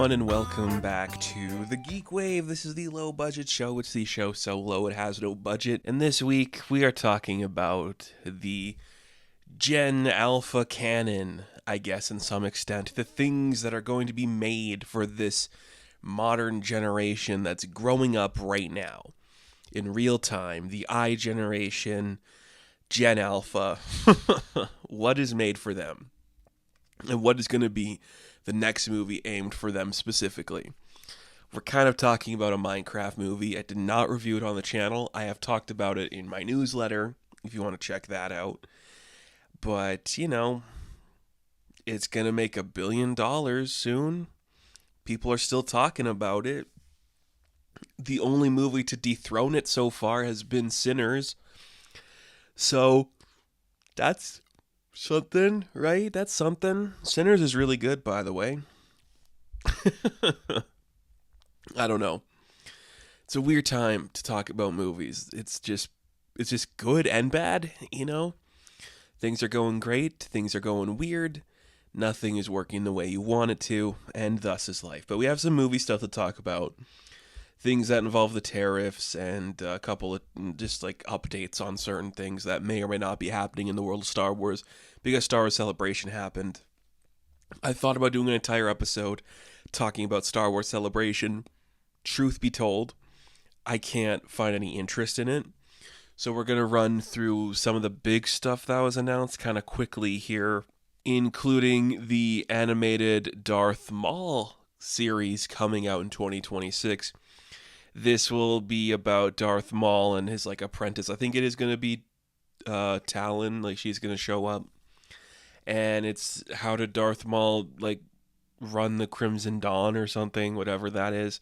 everyone, and welcome back to the GeekWave. This is the low budget show. It's the show so low it has no budget. And this week we are talking about the Gen Alpha canon, I guess, in some extent. The things that are going to be made for this modern generation that's growing up right now in real time. The I generation, Gen Alpha. What is made for them? And what is going to be the next movie aimed for them specifically? We're kind of talking about a Minecraft movie. I did not review it on the channel. I have talked about it in my newsletter, if you want to check that out. But, it's going to make $1 billion soon. People are still talking about it. The only movie to dethrone it so far has been Sinners. So, that's something, right? That's something. Sinners is really good, by the way. I don't know. It's a weird time to talk about movies. It's just good and bad, Things are going great, things are going weird. Nothing is working the way you want it to, and thus is life. But we have some movie stuff to talk about. Things that involve the tariffs and a couple of just like updates on certain things that may or may not be happening in the world of Star Wars because Star Wars Celebration happened. I thought about doing an entire episode talking about Star Wars Celebration. Truth be told, I can't find any interest in it. So we're going to run through some of the big stuff that was announced kind of quickly here, including the animated Darth Maul series coming out in 2026. This will be about Darth Maul and his apprentice. I think it is going to be Talon, she's going to show up. And it's how did Darth Maul run the Crimson Dawn or something, whatever that is.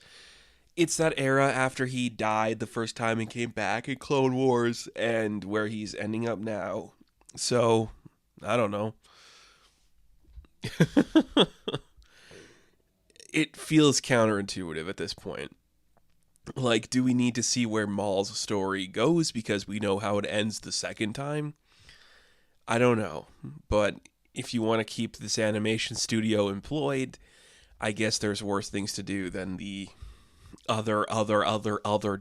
It's that era after he died the first time and came back in Clone Wars and where he's ending up now. So, I don't know. It feels counterintuitive at this point. Do we need to see where Maul's story goes because we know how it ends the second time? I don't know. But if you want to keep this animation studio employed, I guess there's worse things to do than the other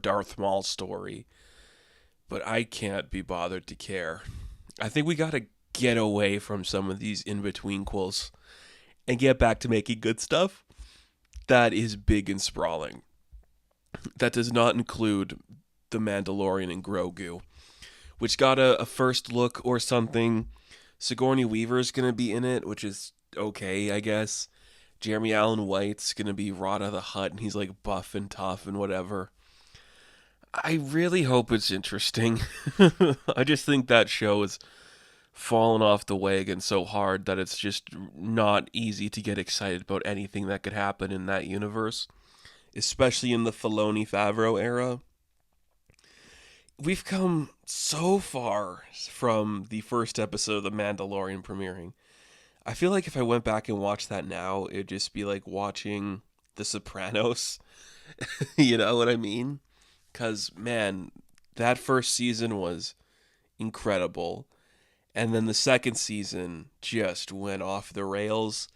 Darth Maul story. But I can't be bothered to care. I think we gotta get away from some of these in-between-quels and get back to making good stuff that is big and sprawling. That does not include The Mandalorian and Grogu, which got a first look or something. Sigourney Weaver's going to be in it, which is okay, I guess. Jeremy Allen White's going to be Rada the Hutt, and he's buff and tough and whatever. I really hope it's interesting. I just think that show has fallen off the wagon so hard that it's just not easy to get excited about anything that could happen in that universe, especially in the Filoni Favreau era. We've come so far from the first episode of The Mandalorian premiering. I feel like if I went back and watched that now, it'd just be like watching The Sopranos. You know what I mean? Because, man, that first season was incredible. And then the second season just went off the rails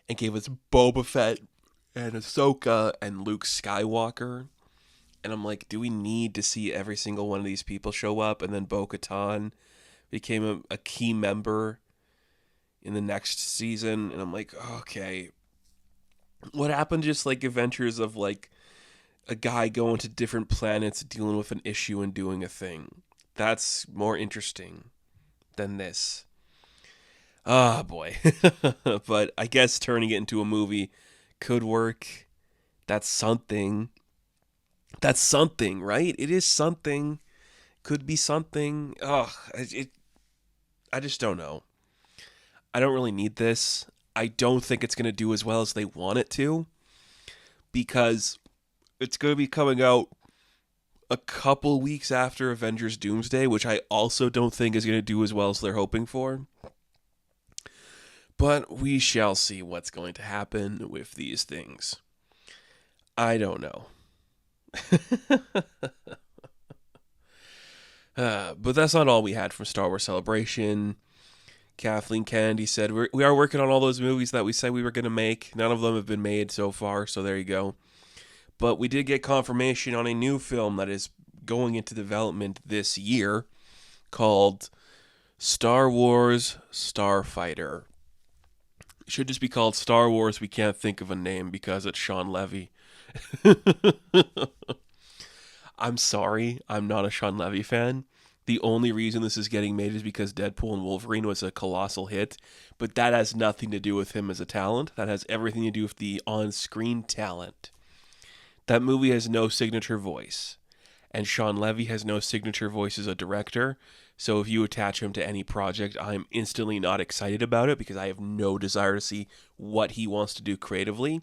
and gave us Boba Fett and Ahsoka and Luke Skywalker. And I'm like, do we need to see every single one of these people show up? And then Bo-Katan became a key member in the next season. And I'm like, okay. What happened to just adventures of a guy going to different planets, dealing with an issue and doing a thing? That's more interesting than this. Ah, boy. But I guess turning it into a movie could work. That's something. That's something, right? It is something. Could be something. I just don't know. I don't really need this. I don't think it's going to do as well as they want it to, because it's going to be coming out a couple weeks after Avengers Doomsday, which I also don't think is going to do as well as they're hoping for. But we shall see what's going to happen with these things. I don't know. But that's not all we had from Star Wars Celebration. Kathleen Kennedy said, we are working on all those movies that we said we were going to make. None of them have been made so far, so there you go. But we did get confirmation on a new film that is going into development this year called Star Wars Starfighter. It should just be called Star Wars. We can't think of a name because it's Sean Levy. I'm sorry, I'm not a Sean Levy fan. The only reason this is getting made is because Deadpool and Wolverine was a colossal hit, but that has nothing to do with him as a talent. That has everything to do with the on-screen talent. That movie has no signature voice, and Sean Levy has no signature voice as a director, so if you attach him to any project, I'm instantly not excited about it because I have no desire to see what he wants to do creatively,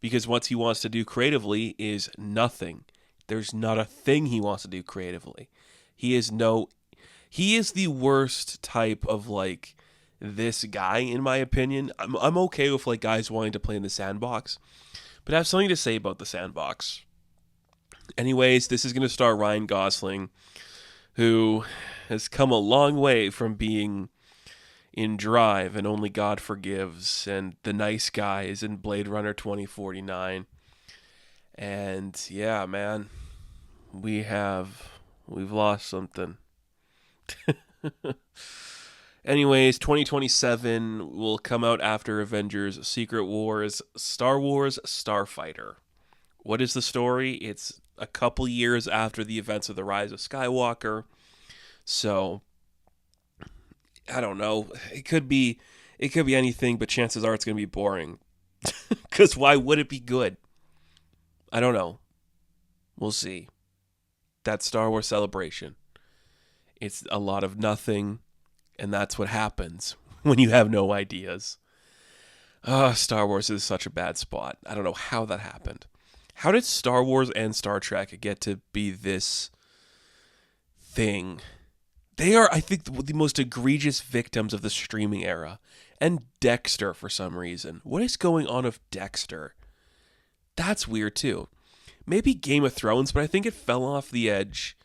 because what he wants to do creatively is nothing. There's not a thing he wants to do creatively. He is the worst type of like this guy in my opinion. I'm okay with like guys wanting to play in the sandbox, but I have something to say about the sandbox. Anyways, this is going to star Ryan Gosling, who has come a long way from being in Drive and Only God Forgives and The Nice Guys in Blade Runner 2049. And yeah, man, we've lost something. Anyways, 2027 will come out after Avengers Secret Wars Star Wars Starfighter. What is the story? It's a couple years after the events of the Rise of Skywalker. So, I don't know. It could be anything, but chances are it's going to be boring. Because why would it be good? I don't know. We'll see. That Star Wars Celebration. It's a lot of nothing, and that's what happens when you have no ideas. Star Wars is such a bad spot. I don't know how that happened. How did Star Wars and Star Trek get to be this thing? They are, I think, the most egregious victims of the streaming era. And Dexter, for some reason. What is going on with Dexter? That's weird, too. Maybe Game of Thrones, but I think it fell off the edge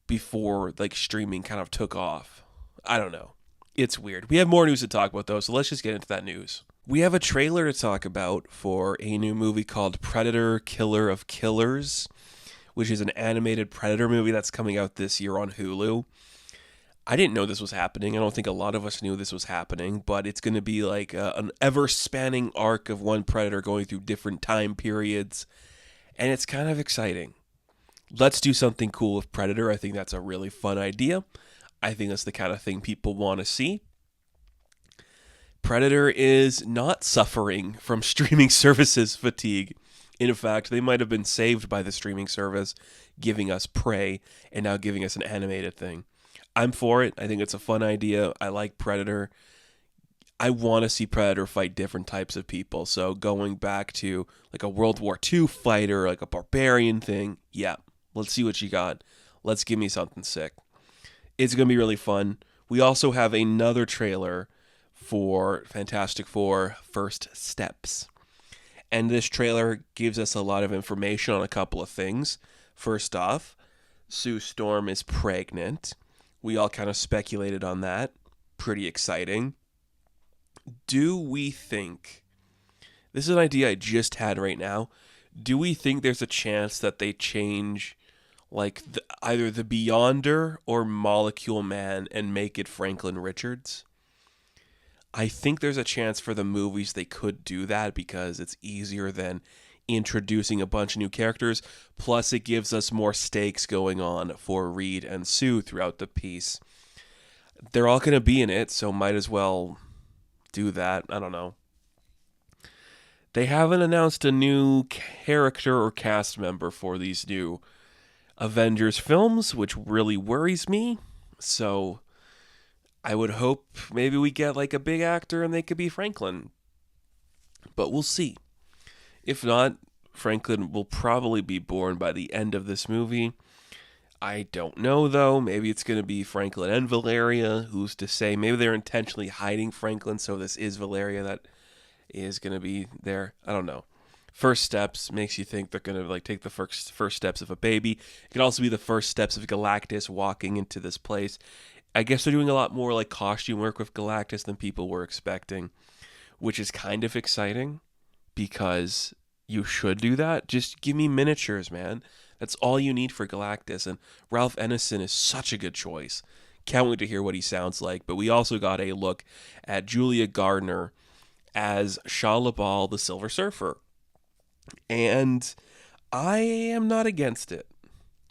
before like streaming kind of took off. I don't know. It's weird. We have more news to talk about, though, so let's just get into that news. We have a trailer to talk about for a new movie called Predator Killer of Killers, which is an animated Predator movie that's coming out this year on Hulu. I didn't know this was happening. I don't think a lot of us knew this was happening, but it's going to be like an ever-spanning arc of one Predator going through different time periods, and it's kind of exciting. Let's do something cool with Predator. I think that's a really fun idea. I think that's the kind of thing people want to see. Predator is not suffering from streaming services fatigue. In fact, they might have been saved by the streaming service, giving us Prey, and now giving us an animated thing. I'm for it. I think it's a fun idea. I like Predator. I want to see Predator fight different types of people. So going back to like a World War II fighter, like a barbarian thing, yeah, let's see what you got. Let's give me something sick. It's going to be really fun. We also have another trailer for Fantastic Four First Steps. And this trailer gives us a lot of information on a couple of things. First off, Sue Storm is pregnant. We all kind of speculated on that. Pretty exciting. Do we think, this is an idea I just had right now, do we think there's a chance that they change like either the Beyonder or Molecule Man and make it Franklin Richards? I think there's a chance for the movies they could do that because it's easier than introducing a bunch of new characters. Plus, it gives us more stakes going on for Reed and Sue throughout the piece. They're all going to be in it, so might as well do that. I don't know. They haven't announced a new character or cast member for these new Avengers films, which really worries me. So I would hope maybe we get like a big actor and they could be Franklin. But we'll see. If not, Franklin will probably be born by the end of this movie. I don't know, though. Maybe it's going to be Franklin and Valeria. Who's to say? Maybe they're intentionally hiding Franklin, so this is Valeria that is going to be there. I don't know. First Steps makes you think they're going to like take the first steps of a baby. It could also be the first steps of Galactus walking into this place. I guess they're doing a lot more like costume work with Galactus than people were expecting, which is kind of exciting because you should do that. Just give me miniatures, man. That's all you need for Galactus. And Ralph Ineson is such a good choice. Can't wait to hear what he sounds like. But we also got a look at Julia Gardner as Shah Labal, the Silver Surfer. And I am not against it.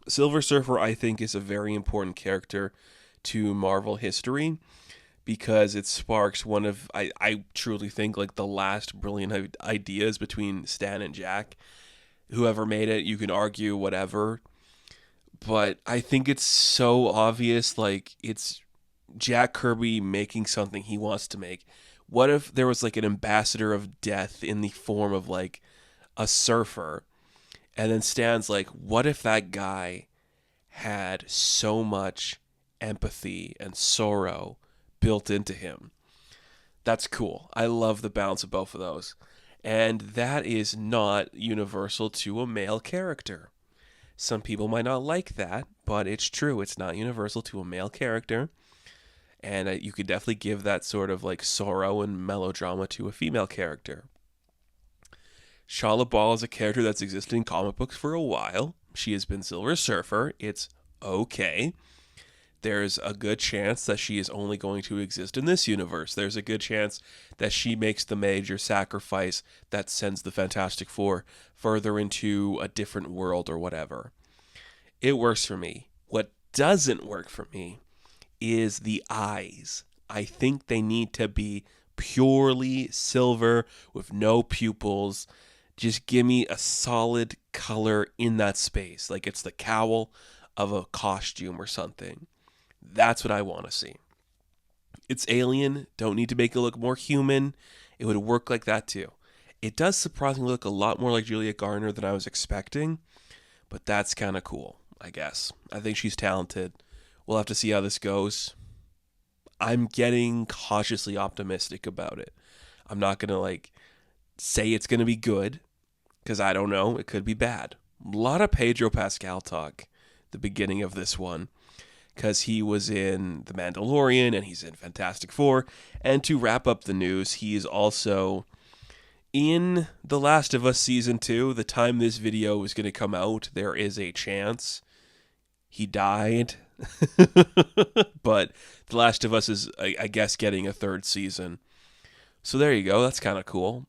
Silver Surfer, I think, is a very important character to Marvel history because it sparks one of, I truly think, like the last brilliant ideas between Stan and Jack. Whoever made it, you can argue whatever, but I think it's so obvious, like it's Jack Kirby making something he wants to make. What if there was like an ambassador of death in the form of like a surfer? And then Stan's like, what if that guy had so much empathy and sorrow built into him? That's cool. I love the balance of both of those. And that is not universal to a male character. Some people might not like that, but it's true. It's not universal to a male character. And you could definitely give that sort of like sorrow and melodrama to a female character. Shah Labal is a character that's existed in comic books for a while. She has been Silver Surfer. It's okay. There's a good chance that she is only going to exist in this universe. There's a good chance that she makes the major sacrifice that sends the Fantastic Four further into a different world or whatever. It works for me. What doesn't work for me is the eyes. I think they need to be purely silver with no pupils. Just give me a solid color in that space, like it's the cowl of a costume or something. That's what I want to see. It's alien. Don't need to make it look more human. It would work like that too. It does surprisingly look a lot more like Julia Garner than I was expecting, but that's kind of cool, I guess. I think she's talented. We'll have to see how this goes. I'm getting cautiously optimistic about it. I'm not going to like say it's going to be good because I don't know. It could be bad. A lot of Pedro Pascal talk the beginning of this one, because he was in The Mandalorian and he's in Fantastic Four. And to wrap up the news, he is also in The Last of Us Season 2. The time this video is going to come out, there is a chance he died. But The Last of Us is, I guess, getting a third season. So there you go. That's kind of cool.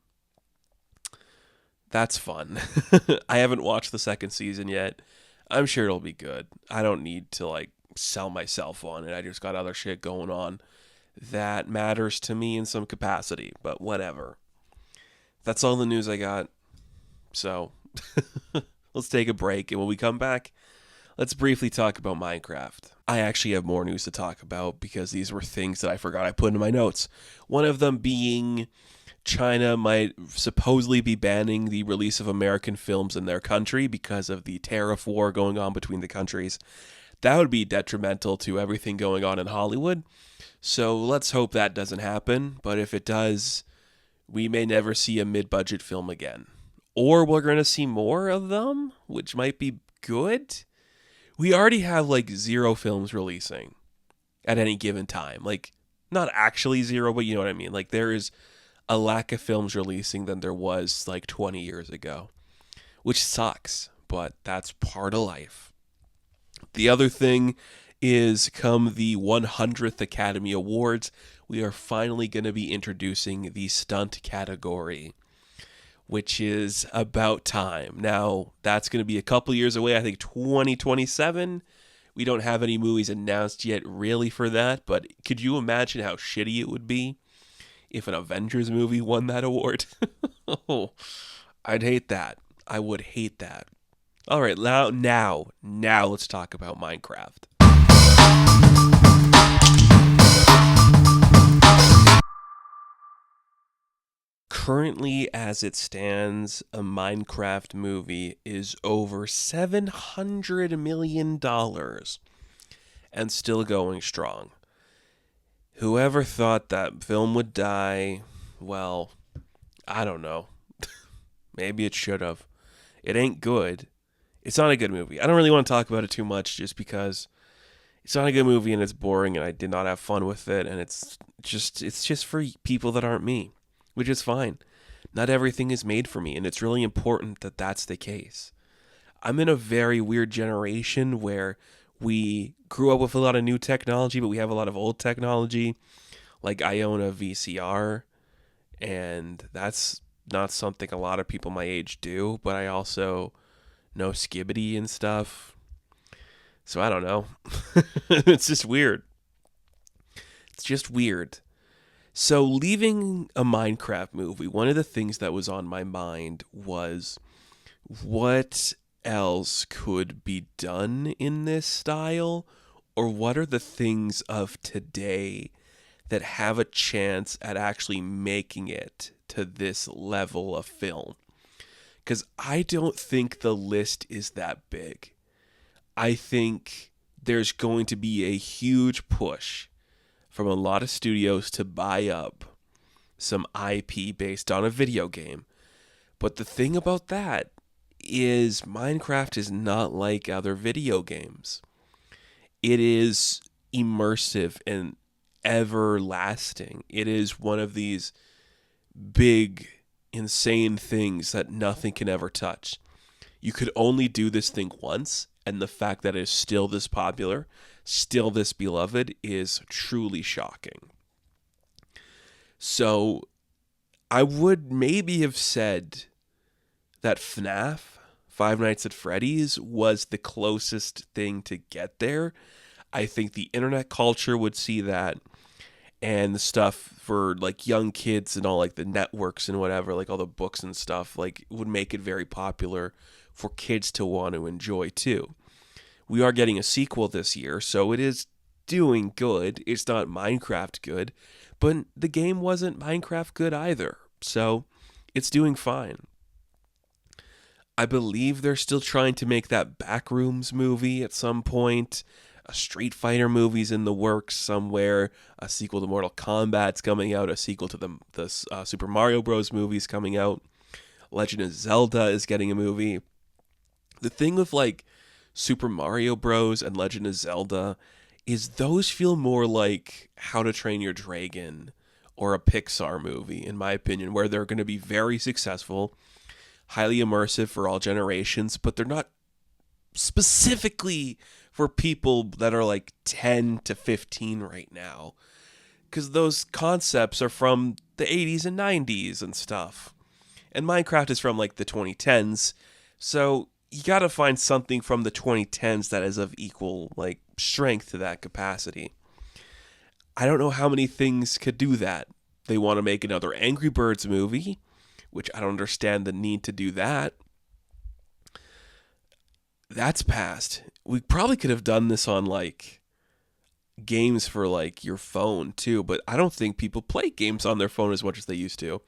That's fun. I haven't watched the second season yet. I'm sure it'll be good. I don't need to like sell myself on it. I just got other shit going on that matters to me in some capacity, but whatever. That's all the news I got. So let's take a break, and when we come back, let's briefly talk about Minecraft. I actually have more news to talk about because these were things that I forgot I put in my notes. One of them being China might supposedly be banning the release of American films in their country because of the tariff war going on between the countries. That would be detrimental to everything going on in Hollywood. So let's hope that doesn't happen. But if it does, we may never see a mid-budget film again. Or we're going to see more of them, which might be good. We already have like 0 films releasing at any given time. Like, not actually 0, but you know what I mean. Like, there is a lack of films releasing than there was like 20 years ago, which sucks, but that's part of life. The other thing is, come the 100th Academy Awards, we are finally going to be introducing the stunt category, which is about time. Now, that's going to be a couple years away, I think 2027. We don't have any movies announced yet really for that, but could you imagine how shitty it would be if an Avengers movie won that award? Oh, I'd hate that. I would hate that. All right, now let's talk about Minecraft. Currently, as it stands, a Minecraft movie is over $700 million and still going strong. Whoever thought that film would die, well, I don't know. Maybe it should have. It ain't good. It's not a good movie. I don't really want to talk about it too much just because It's not a good movie and it's boring and I did not have fun with it and it's just for people that aren't me, which is fine. Not everything is made for me and it's really important that that's the case. I'm in a very weird generation where we grew up with a lot of new technology, but we have a lot of old technology. Like I own a VCR, and that's not something a lot of people my age do, but I also know Skibbity and stuff. So I don't know. It's just weird. It's just weird. So leaving a Minecraft movie, one of the things that was on my mind was what else could be done in this style, or what are the things of today that have a chance at actually making it to this level of film? Because I don't think the list is that big. I think there's going to be a huge push from a lot of studios to buy up some IP based on a video game. But the thing about that is Minecraft is not like other video games. It is immersive and everlasting. It is one of these big, insane things that nothing can ever touch. You could only do this thing once, and the fact that it is still this popular, still this beloved, is truly shocking. So I would maybe have said that FNAF, Five Nights at Freddy's, was the closest thing to get there. I think the internet culture would see that, and the stuff for like young kids and all like the networks and whatever, like all the books and stuff, like would make it very popular for kids to want to enjoy too. We are getting a sequel this year, so it is doing good. It's not Minecraft good, but the game wasn't Minecraft good either, so it's doing fine. I believe they're still trying to make that Backrooms movie at some point. A Street Fighter movie's in the works somewhere. A sequel to Mortal Kombat's coming out. A sequel to the Super Mario Bros. Movie's coming out. Legend of Zelda is getting a movie. The thing with like Super Mario Bros. And Legend of Zelda is those feel more like How to Train Your Dragon or a Pixar movie, in my opinion, where they're going to be very successful, highly immersive for all generations, but they're not specifically for people that are like 10 to 15 right now, because those concepts are from the 80s and 90s and stuff, and Minecraft is from like the 2010s, so you gotta find something from the 2010s that is of equal like strength to that capacity. I don't know how many things could do that. They want to make another Angry Birds movie, which I don't understand the need to do that. That's passed. We probably could have done this on like games for like your phone too, but I don't think people play games on their phone as much as they used to.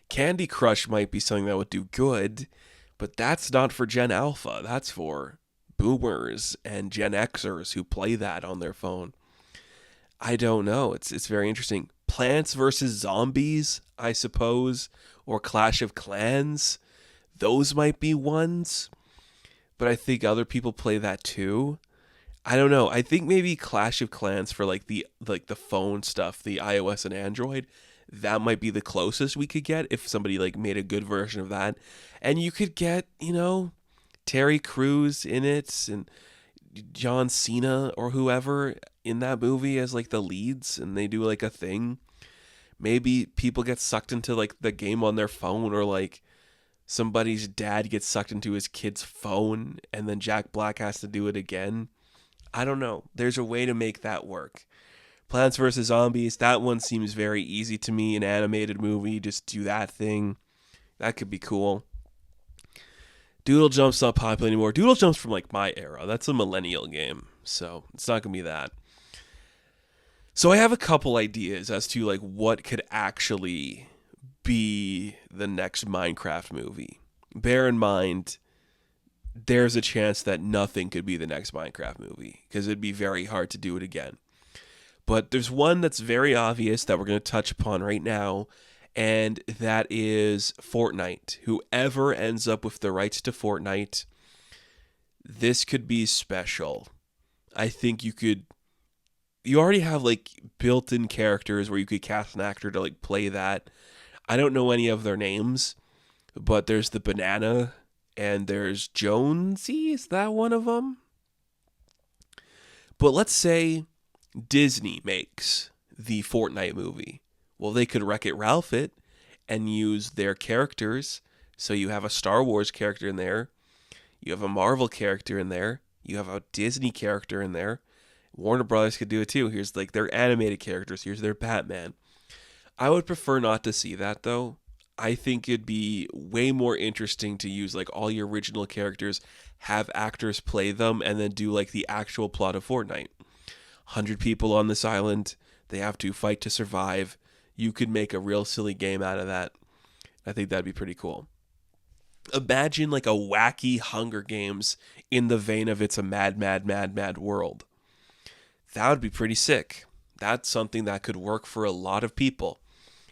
Candy Crush might be something that would do good, but that's not for Gen Alpha. That's for boomers and Gen Xers who play that on their phone. I don't know. It's very interesting. Plants vs. Zombies, I suppose, or Clash of Clans. Those might be ones, but I think other people play that too. I don't know. I think maybe Clash of Clans for like the phone stuff, the iOS and Android, that might be the closest we could get if somebody like made a good version of that. And you could get, Terry Crews in it and John Cena or whoever in that movie as like the leads, and they do like a thing. Maybe people get sucked into like the game on their phone, or like somebody's dad gets sucked into his kid's phone and then Jack Black has to do it again. I don't know. There's a way to make that work. Plants vs. Zombies, that one seems very easy to me. An animated movie, just do that thing. That could be cool. Doodle Jump's not popular anymore. Doodle Jump's from like my era. That's a millennial game, so it's not going to be that. So I have a couple ideas as to like what could actually be the next Minecraft movie. Bear in mind, there's a chance that nothing could be the next Minecraft movie because it'd be very hard to do it again. But there's one that's very obvious that we're going to touch upon right now, and that is Fortnite. Whoever ends up with the rights to Fortnite, this could be special. I think you already have like built-in characters where you could cast an actor to like play that. I don't know any of their names, but there's the Banana and there's Jonesy. Is that one of them? But let's say Disney makes the Fortnite movie. Well, they could Wreck-It Ralph it and use their characters. So you have a Star Wars character in there, you have a Marvel character in there, you have a Disney character in there. Warner Brothers could do it too. Here's like their animated characters. Here's their Batman. I would prefer not to see that though. I think it'd be way more interesting to use like all your original characters, have actors play them, and then do like the actual plot of Fortnite. 100 people on this island. They have to fight to survive. You could make a real silly game out of that. I think that'd be pretty cool. Imagine like a wacky Hunger Games in the vein of It's a Mad, Mad, Mad, Mad World. That would be pretty sick. That's something that could work for a lot of people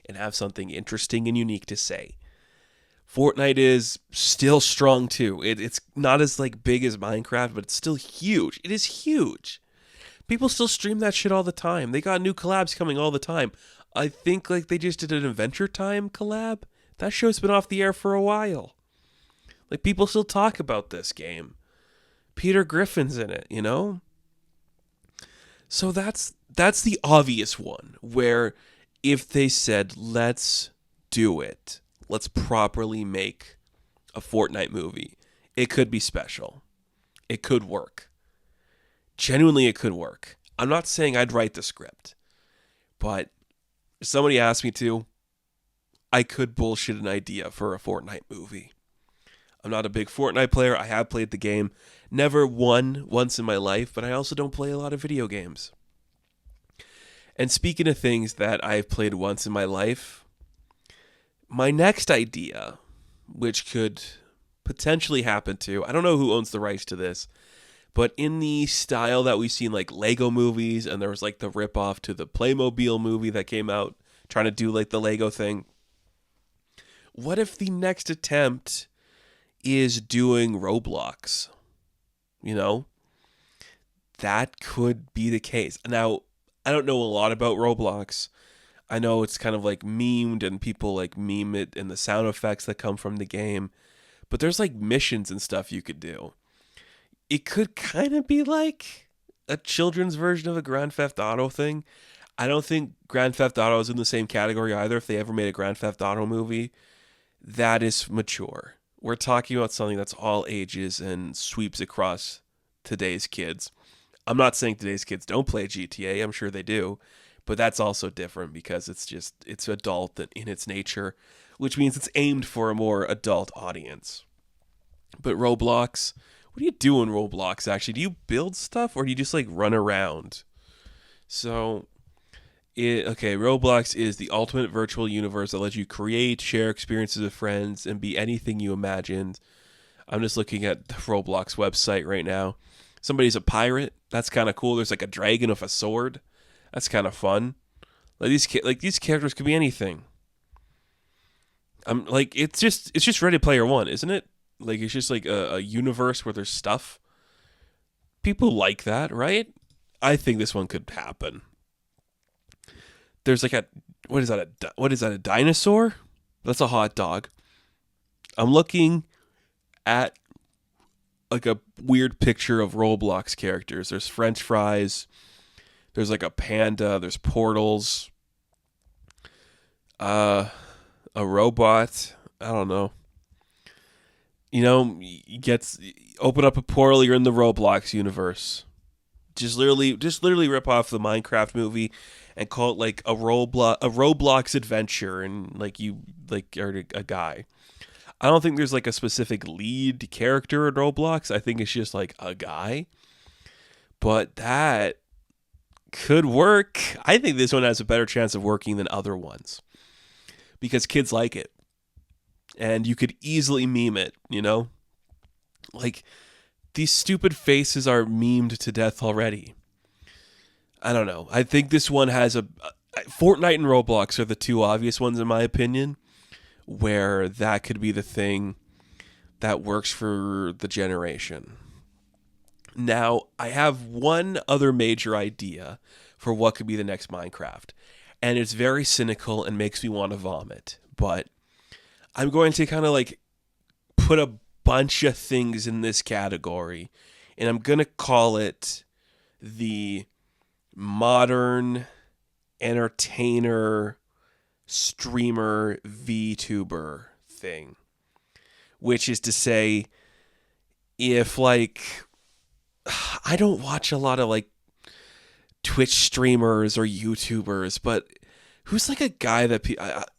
and have something interesting and unique to say. Fortnite is still strong too. It's not as like big as Minecraft, but it's still huge. It is huge. People still stream that shit all the time. They got new collabs coming all the time. I think like they just did an Adventure Time collab. That show's been off the air for a while. Like people still talk about this game. Peter Griffin's in it, you know? So that's the obvious one where if they said let's do it, let's properly make a Fortnite movie, it could be special. It could work. Genuinely, it could work. I'm not saying I'd write the script, but if somebody asked me to, I could bullshit an idea for a Fortnite movie. I'm not a big Fortnite player. I have played the game. Never won once in my life, but I also don't play a lot of video games. And speaking of things that I've played once in my life, my next idea, which could potentially happen to, I don't know who owns the rights to this, but in the style that we've seen like Lego movies, and there was like the ripoff to the Playmobil movie that came out trying to do like the Lego thing. What if the next attempt is doing Roblox? You know, that could be the case. Now, I don't know a lot about Roblox. I know it's kind of like memed and people like meme it and the sound effects that come from the game. But there's like missions and stuff you could do. It could kind of be like a children's version of a Grand Theft Auto thing. I don't think Grand Theft Auto is in the same category either. If they ever made a Grand Theft Auto movie, that is mature. We're talking about something that's all ages and sweeps across today's kids. I'm not saying today's kids don't play GTA. I'm sure they do. But that's also different because it's adult in its nature, which means it's aimed for a more adult audience. But Roblox, what do you do in Roblox actually? Do you build stuff or do you just like run around? So, Roblox is the ultimate virtual universe that lets you create, share experiences with friends, and be anything you imagined. I'm just looking at the Roblox website right now. Somebody's a pirate. That's kind of cool. There's like a dragon with a sword. That's kind of fun. Like these characters could be anything. I'm like it's just Ready Player One, isn't it? Like it's just like a universe where there's stuff. People like that, right? I think this one could happen. There's like what is that? A dinosaur? That's a hot dog. I'm looking at like a weird picture of Roblox characters. There's French fries. There's like a panda. There's portals. A robot. I don't know. You know, you open up a portal. You're in the Roblox universe. Just literally rip off the Minecraft movie and call it like a Roblox adventure, and like you like are a guy. I don't think there's like a specific lead character in Roblox. I think it's just like a guy. But that could work. I think this one has a better chance of working than other ones because kids like it. And you could easily meme it, you know? Like, these stupid faces are memed to death already. I don't know. I think this one has Fortnite and Roblox are the two obvious ones in my opinion, where that could be the thing that works for the generation. Now, I have one other major idea for what could be the next Minecraft, and it's very cynical and makes me want to vomit, but I'm going to kind of like put a bunch of things in this category, and I'm going to call it the modern entertainer streamer VTuber thing, which is to say, if like I don't watch a lot of like Twitch streamers or YouTubers, but who's like a guy that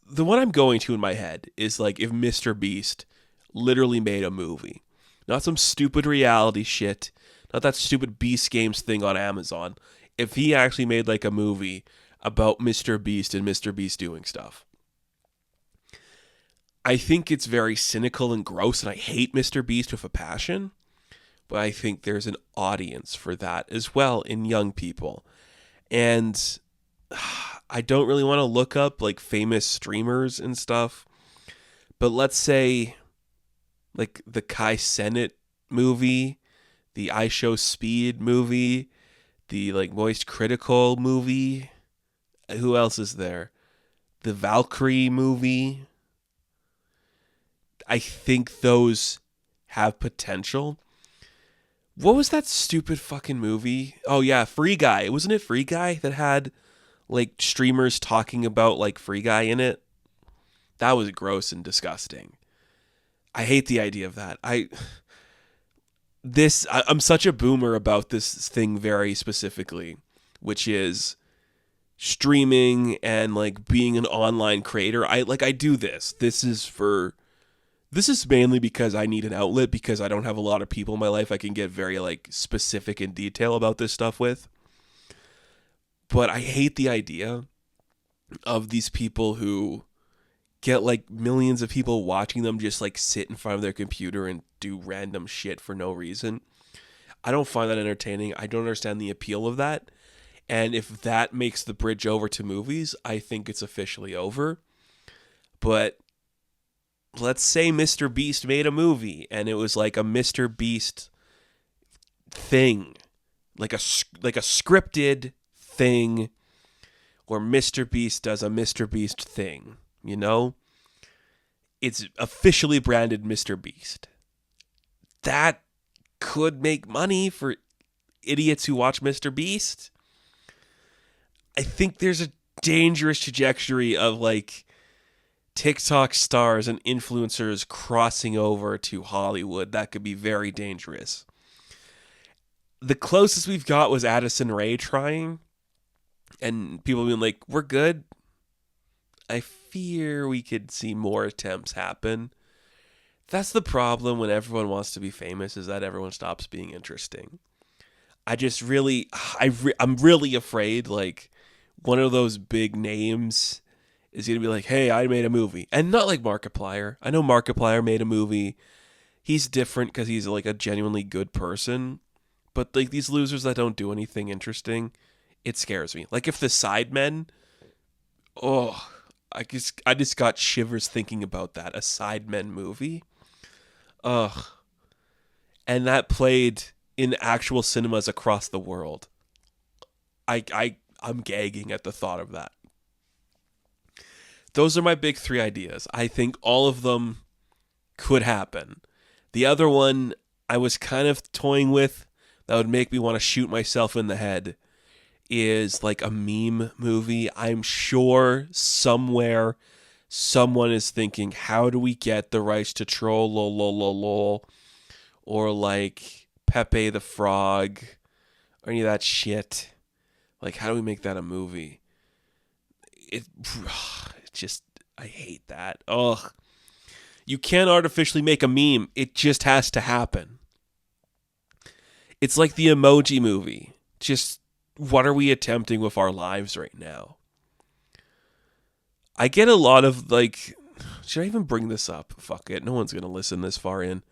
the one I'm going to in my head is like if Mr. Beast literally made a movie, not some stupid reality shit, not that stupid Beast Games thing on Amazon. If he actually made like a movie about Mr. Beast and Mr. Beast doing stuff. I think it's very cynical and gross, and I hate Mr. Beast with a passion, but I think there's an audience for that as well in young people. And I don't really want to look up like famous streamers and stuff, but let's say like the Kai Cenat movie, the I Show Speed movie, the like Moist Critical movie. Who else is there? The Valkyrie movie. I think those have potential. What was that stupid fucking movie? Oh yeah, Free Guy. Wasn't it Free Guy that had like streamers talking about like Free Guy in it? That was gross and disgusting. I hate the idea of that. I'm such a boomer about this thing very specifically, which is streaming and like being an online creator. I do this. This is mainly because I need an outlet, because I don't have a lot of people in my life I can get very like specific in detail about this stuff with. But I hate the idea of these people who get like millions of people watching them just like sit in front of their computer and do random shit for no reason. I don't find that entertaining. I don't understand the appeal of that. And if that makes the bridge over to movies, I think it's officially over. But let's say Mr. Beast made a movie and it was like a Mr. Beast thing, like a scripted thing where Mr. Beast does a Mr. Beast thing, you know? It's officially branded Mr. Beast. That could make money for idiots who watch Mr. Beast. I think there's a dangerous trajectory of like TikTok stars and influencers crossing over to Hollywood. That could be very dangerous. The closest we've got was Addison Rae trying, and people being like, we're good. I fear we could see more attempts happen. That's the problem when everyone wants to be famous, is that everyone stops being interesting. I'm really afraid like one of those big names is going to be like, hey, I made a movie. And not like Markiplier. I know Markiplier made a movie. He's different because he's like a genuinely good person. But like these losers that don't do anything interesting, it scares me. Like if the Sidemen, I just got shivers thinking about that. A Sidemen movie. Ugh. And that played in actual cinemas across the world. I'm gagging at the thought of that. Those are my big three ideas. I think all of them could happen. The other one I was kind of toying with that would make me want to shoot myself in the head is like a meme movie. I'm sure somewhere someone is thinking, how do we get the rights to troll lol lol lol lol, or like Pepe the Frog or any of that shit. Like, how do we make that a movie? It just, I hate that. Ugh. You can't artificially make a meme. It just has to happen. It's like the Emoji Movie. Just, what are we attempting with our lives right now? I get a lot of, like, should I even bring this up? Fuck it. No one's going to listen this far in.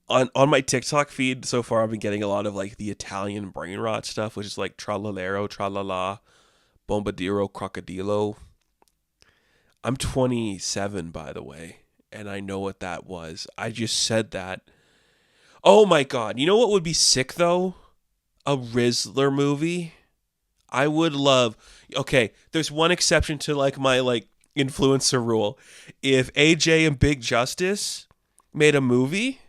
On my TikTok feed so far, I've been getting a lot of, like, the Italian brain rot stuff, which is like Tralalero, Tralala, Bombadiro, Crocodilo. I'm 27, by the way, and I know what that was. I just said that. Oh my god. You know what would be sick though? A Rizzler movie. I would love. Okay, there's one exception to like my like influencer rule. If AJ and Big Justice made a movie,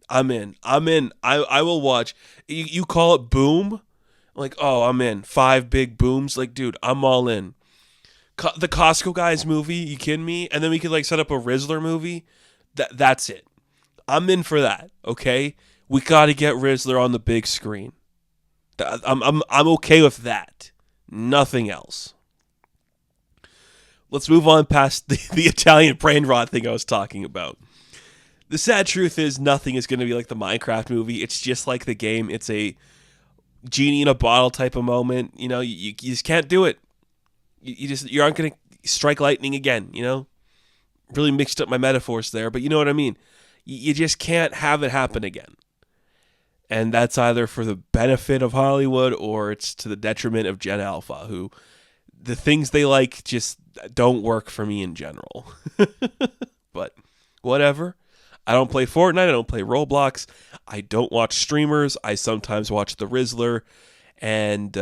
I'm in. I'm in. I will watch. You call it Boom? Like, oh, I'm in. 5 big booms. Like, dude, I'm all in. The Costco guys movie, you kidding me? And then we could like set up a Rizzler movie. That's it. I'm in for that. Okay, we got to get Rizzler on the big screen. I'm okay with that. Nothing else. Let's move on past the Italian brain rot thing I was talking about. The sad truth is nothing is going to be like the Minecraft movie. It's just like the game. It's a genie in a bottle type of moment. You know, you just can't do it. You aren't going to strike lightning again, you know? Really mixed up my metaphors there, but you know what I mean. You just can't have it happen again. And that's either for the benefit of Hollywood or it's to the detriment of Gen Alpha, who the things they like just don't work for me in general. But whatever. I don't play Fortnite. I don't play Roblox. I don't watch streamers. I sometimes watch the Rizzler. And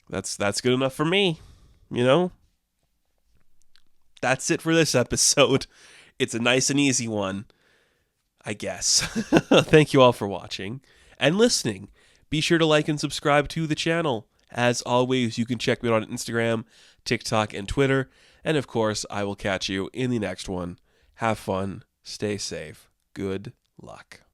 that's good enough for me. You know? That's it for this episode. It's a nice and easy one, I guess. Thank you all for watching and listening. Be sure to like and subscribe to the channel. As always, you can check me out on Instagram, TikTok, and Twitter. And of course, I will catch you in the next one. Have fun. Stay safe. Good luck.